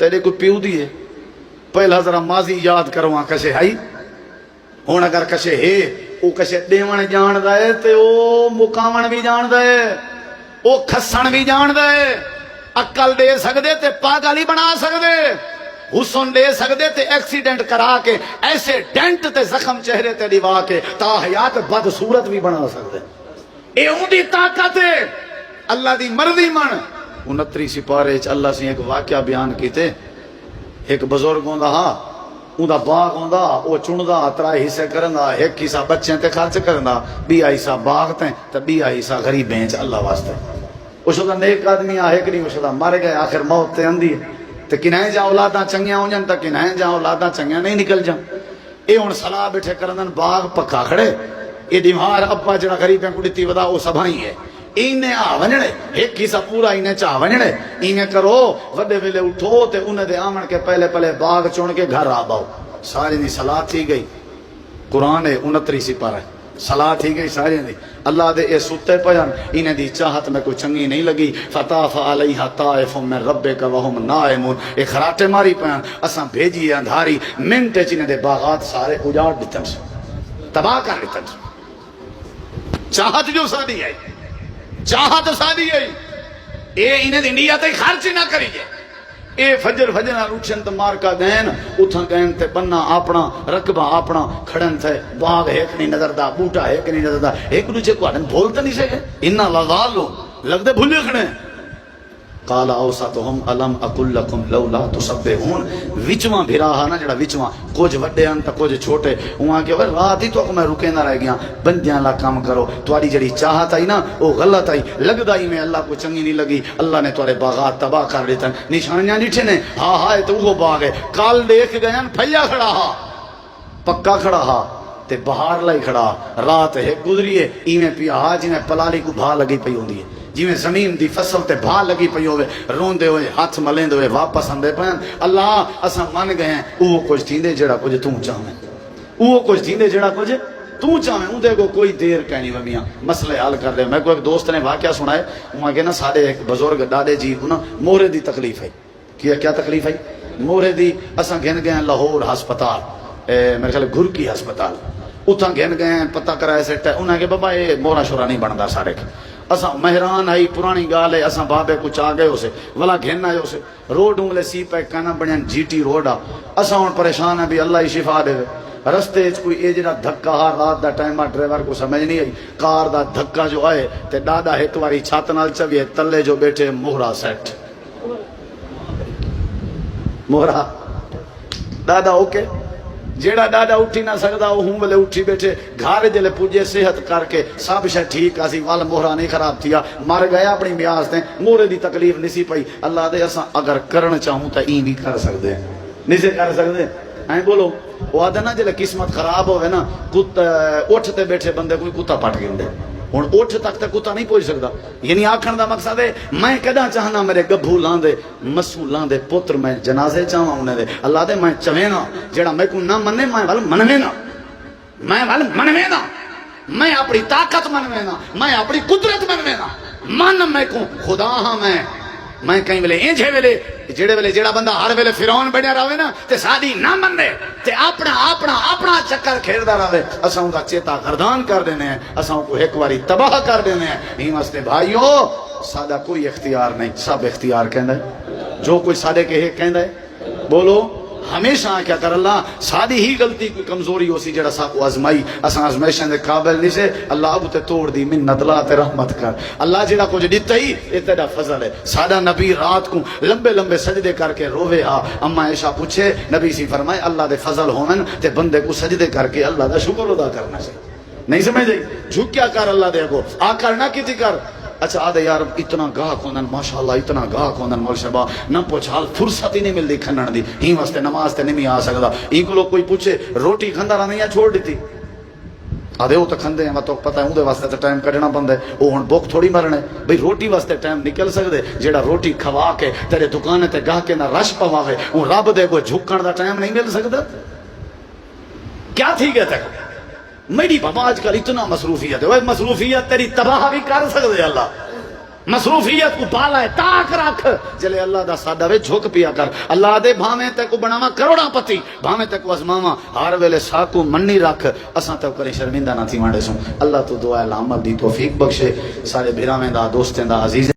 تیرے کو پیو دیے پہلا ذرا ماضی یاد کرواں کسے ہائی ہوں اگر کسے ہے وہ کسے دیون جان دے تے او مکاون بھی جان دے او کھسن بھی جان دے عقل دے سکدے تے پاگل ہی بنا سکدے حسن دے سکدے تے ایکسیڈنٹ کرا کے ایسے ڈینٹ تے زخم چہرے تے دیوا کے تا حیات بد صورت بھی بنا سکدے اے اون دی طاقت ہے اللہ دی مرضی من 29 سپارے چ اللہ سے ایک واقعہ بیان کیتے ایک بزرگ ہوندا ہا اوندا باغ ہوندا او چندا 3 حصے کرندا ایک حصہ بچیاں تے خرچ کرندا 20 حصہ باغ تے 20 حصہ غریبیں چ اللہ واسطے اس دا نیک آدمی ہے کہ نہیں اس دا مر گئے آخر موت تے اندی تے کنہیں جا اولاداں چنگیاں ہو جان تے کنہیں جا اولاداں چنگیاں نہیں نکل جان اے ہن صلاح بیٹھے کرندن باغ پکا کھڑے اے دیوار ابا جڑا غریبیں کو دتی ودا او سبھائی ہے اینے آ ونجنے ایک حصہ پورا اینے چاہ ونجنے اینے کرو وڈے ویلے اٹھو تے انہیں دے آمن کے پہلے پہلے باغ چون کے گھر آ باؤ ساری دی صلاح تھی گئی قرآن ہے 29 سپارہ صلاح تھی گئی ساری دی اللہ دے اے ستے پیان انہیں دی چاہت میں کوئی چنگی نہیں لگی فطاف علیہا طائف من ربک وہم نائمون اے خراٹے ماری پیان اساں بھیجی اندھاری منٹے چنے دے باغات سارے اجاڑ دیتن تباہ کر دیتن چاہت جو سادی ہے چاہت سادی ہے اے انہیں دی نیت خرچ نہ کریے اے فجر اٹھن تو مار کا گین اتھاں گین تے بننا اپنا رقبہ اپنا کھڑن تھے باغ ایک نہیں نظر دا بوٹا ایک نہیں نظر دا ایک دوسرے کو آدم بولتا نہیں سکے انہا لغالو لگتے بھولے کھڑے قال اوسطهم الم اقل لكم لولا تسبحون وچواں بھراہا نا جڑا وچواں کچھ وڈے ان تے کچھ چھوٹے وہاں کہ رات ہی تو میں رکے نہ رہ گیا بندیاں لا کام کرو تواڈی جڑی چاہت آئی نا او غلط آئی لگدا ہی میں اللہ کو چنگی نہیں لگی اللہ نے تواڈے باغات تباہ کر دیتے نشانیاں ڈٹھے نے ہاں ہاں تو وہ باغ ہے کال دیکھ گئے پھیا کھڑا ہا پکا کھڑا ہا تے بہار لائی کھڑا رات ہے گزری ہے ایویں پیا ہا جویں پلالی کو بھا لگی پئی ہوندی ہے جویں زمین دی فصل تے بھا لگی پئی ہوئے روندے ہوئے ہاتھ ملیندے ہوئے واپس آندے پئے اللہ اساں من گئے ہیں او کچھ تھیندے جڑا کچھ تو چاہویں او کچھ تھیندے جڑا کچھ تو چاہویں اون دے کو کوئی دیر کہنی ومیاں مسئلے حل کر دے میں کو ایک دوست نے واقعہ سنائے وہاں کہ نا سارے ایک بزرگ دادے جی کو نا مورے دی تکلیف ہے کیا تکلیف ہے مورے دی اساں گھن گئے لاہور ہسپتال میرے خیال گھر کی ہسپتال اتھاں گھن گئے پتہ کرائے سیٹ ہے انہیں کہ بابا اے مورا شورا نہیں بندا سارے اساں مہران آئی پرانی گال ہے اساں بابے کچھ آ گئے اسے ولا گھن آئے اسے روڈ انگلے سی پہ کہنا بڑھیں جی ٹی روڈ آ اساں ہون پریشان ہے بھی اللہ ہی شفا دے رستے کوئی اے جڑا دھکا ہا رات دا ٹائم ڈرائیور کو سمجھ نہیں آئی کار دا دھکا جو آئے تے دادا ایک واری چھات نال چویے تلے جو بیٹھے مہرا سیٹ مہرا دادا اوکے جیڑا دادا اٹھی نہ سکدا وہ ہوں ویلے اٹھی بیٹھے گھر جلے پوجے صحت کر کے سب شے ٹھیک اسی وال مہرا نہیں خراب تھیا مر گیا اپنی میاس تے مورے دی تکلیف نہیں پئی اللہ دے اساں اگر کرن چاہوں تے این بھی کر سکدے نہیں سے کر سکدے ہیں بولو وہ آدھا نا جلے قسمت خراب ہوئے نا اٹھتے بیٹھے بندے کوئی کتا پٹ گئے ہوں اٹھ تک تے کتا نہیں پہنچ سکتا یعنی آکھن دا مقصد ہے میں کدا چاہنا میرے گبھو لاندے مسو لاندے پتر میں جنازے چاہواں انہیں دے اللہ دے میں چویں نا جڑا میں کو نہ منے میں ول منویں نا میں ول منویں نا میں اپنی طاقت منویں نا میں اپنی قدرت منویں نا من میں کو خدا ہاں میں کہیں ویلے انجھے ویلے جڑے ویلے جڑا بندہ ہر ویلے فرعون بنیا رہے نا تے سادی نہ منے تے اپنا چکر کھیردا رہے اساں دا چیتا گردان کر دینے ہیں اساں کو ایک واری تباہ کر دینے ہیں ہی واسطے بھائیو سادہ کوئی اختیار نہیں سب اختیار کہندا ہے جو کوئی سادے کے کہندا ہے بولو ہمیشہ کیا کر اللہ سادی ہی غلطی کوئی کمزوری ہو سی جڑا سا کو آزمائی اساں آزمائشاں دے قابل نہیں سے اللہ اب تے توڑ دی منت لا تے رحمت کر اللہ جڑا کچھ دتا ہی اے تیرا فضل ہے سادہ نبی رات کو لمبے لمبے سجدے کر کے روے ہا اما عائشہ پوچھے نبی سی فرمائے اللہ دے فضل ہونن تے بندے کو سجدے کر کے اللہ دا شکر ادا کرنا چاہیے نہیں سمجھ گئی جھک کیا کر اللہ دے کو آ کر نہ کیتی کر اچھا آدھے یار اتنا گاہ کونن ماشاءاللہ اتنا گاہ کونن مول شبا نہ پوچھال فرصت ہی نہیں ملتی کھنن دی ہی واسطے نماز تے نہیں آ سکدا این کو لوگ کوئی پوچھے روٹی کھندا رہنا یا چھوڑ دیتی آدھے وہ تو کھندے ہیں تو پتہ ہے اون دے واسطے تے ٹائم کڈنا پندا ہے او ہن بھوک تھوڑی مرنے بھئی روٹی واسطے ٹائم نکل سکدے جیڑا روٹی کھوا کے تیرے دکان تے گاہ کے نہ رش پواوے اون رب دے کوئی جھکن دا ٹائم نہیں مل سکدا کیا تھی گیا تک میری بابا آج کل اتنا مصروفیت ہے وہ مصروفیت تیری تباہ بھی کر سکدے اللہ مصروفیت کو پالا ہے تاک رکھ جلے اللہ دا سادہ وے جھک پیا کر اللہ دے بھاویں تے کو بناوا کروڑا پتی بھاویں تے کو ازماوا ہر ویلے ساکو منی رکھ اساں تے کرے شرمندہ نہ تھی وانڈے سوں اللہ تو دعا ہے عمل دی توفیق بخشے سارے بھراویں دا دوستیں دا عزیز